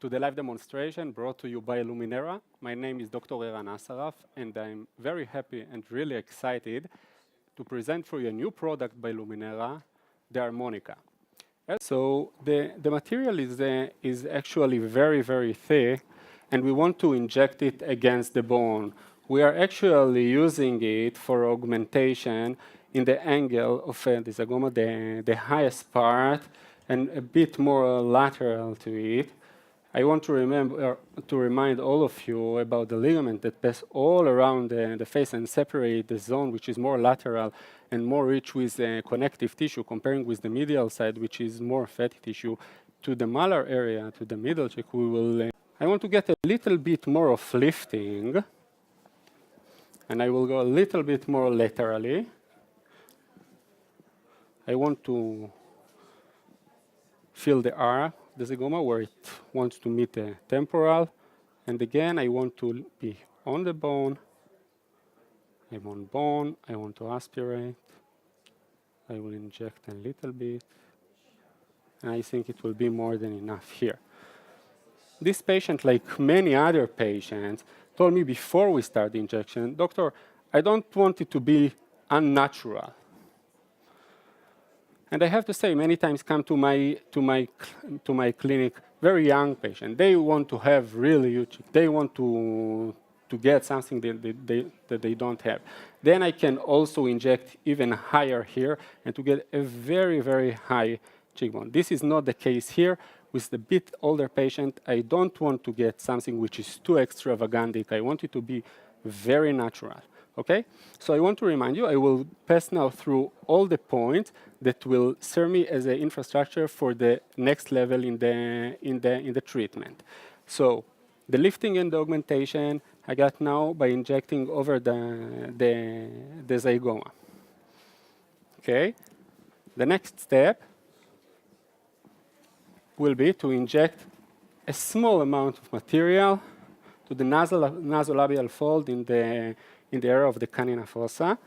to the live demonstration brought to you by Luminera. My name is Dr. Eran Asaraf, and I'm very happy and really excited to present for you a new product by Luminera, the Harmonica. So the material is actually very, very thick, and we want to inject it against the bone. We are actually using it for augmentation in the angle of the zygoma, the highest part, and a bit more lateral to it. I want to remind all of you about the ligament that pass all around the face and separate the zone, which is more lateral and more rich with connective tissue, comparing with the medial side, which is more fatty tissue. To the malar area, to the middle cheek, I want to get a little bit more of lifting, and I will go a little bit more laterally. I want to feel the arc, the zygoma, where it wants to meet the temporal. And again, I want to be on the bone. I'm on bone. I want to aspirate. I will inject a little bit. And I think it will be more than enough here. This patient, like many other patients, told me before we start the injection, "Doctor, I don't want it to be unnatural." And I have to say, many times come to my clinic very young patients. They want to have really huge. They want to get something that they don't have. Then I can also inject even higher here and to get a very, very high cheekbone. This is not the case here. With the bit older patient, I don't want to get something which is too extravagantic. I want it to be very natural. Okay? So I want to remind you, I will pass now through all the points that will serve me as an infrastructure for the next level in the treatment. So the lifting and the augmentation I got now by injecting over the zygoma. Okay? The next step will be to inject a small amount of material to the nasolabial fold in the area of the canina fossa.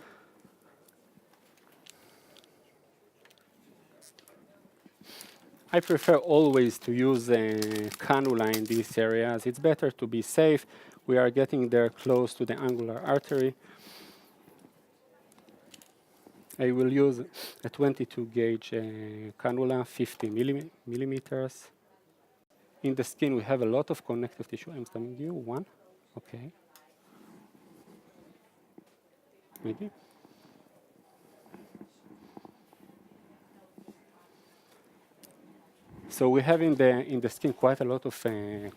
I prefer always to use a cannula in these areas. It's better to be safe. We are getting there close to the angular artery. I will use a 22 gauge cannula, 50 millimeters. In the skin, we have a lot of connective tissue. I'm telling you, one. Okay. Maybe. So we have in the skin quite a lot of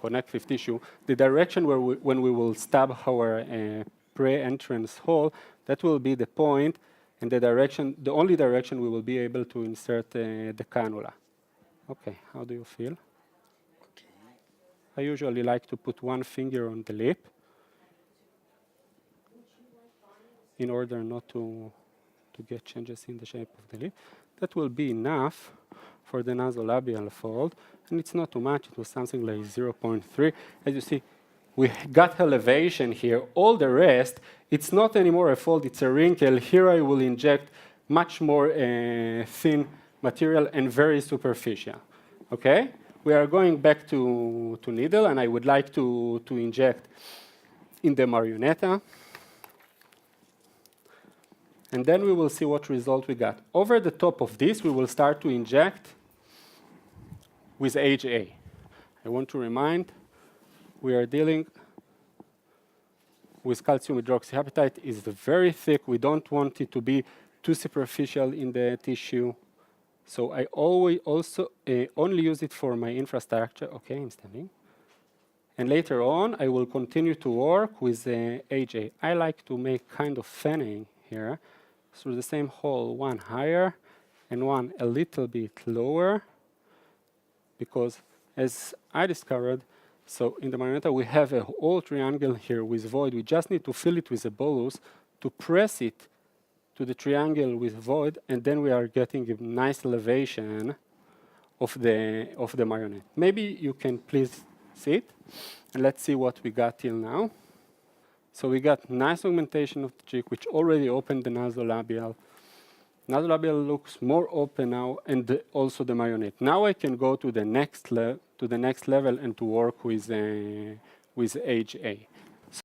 connective tissue. The direction when we will stab our pre-entrance hole, that will be the point, and the only direction we will be able to insert the cannula. Okay, how do you feel? Okay. I usually like to put one finger on the lip in order not to get changes in the shape of the lip. That will be enough for the nasolabial fold, and it's not too much. It was something like 0.3. As you see, we got elevation here. All the rest, it's not anymore a fold, it's a wrinkle. Here I will inject much more thin material and very superficial. Okay? We are going back to needle, and I would like to inject in the marionetta. And then we will see what result we got. Over the top of this, we will start to inject with HA. I want to remind, we are dealing with calcium hydroxyapatite. It's very thick. We don't want it to be too superficial in the tissue. So I always also only use it for my infrastructure. Okay, I'm standing. And later on, I will continue to work with HA. I like to make kind of fanning here. Through the same hole, one higher and one a little bit lower, because as I discovered, so in the marionetta we have a whole triangle here with void. We just need to fill it with a bolus to press it to the triangle with void, and then we are getting a nice elevation of the marionette. Maybe you can please see it, and let's see what we got till now. So we got nice augmentation of the cheek, which already opened the nasolabial. Now the label looks more open now, and also the marionette. Now I can go to the next level and to work with age A.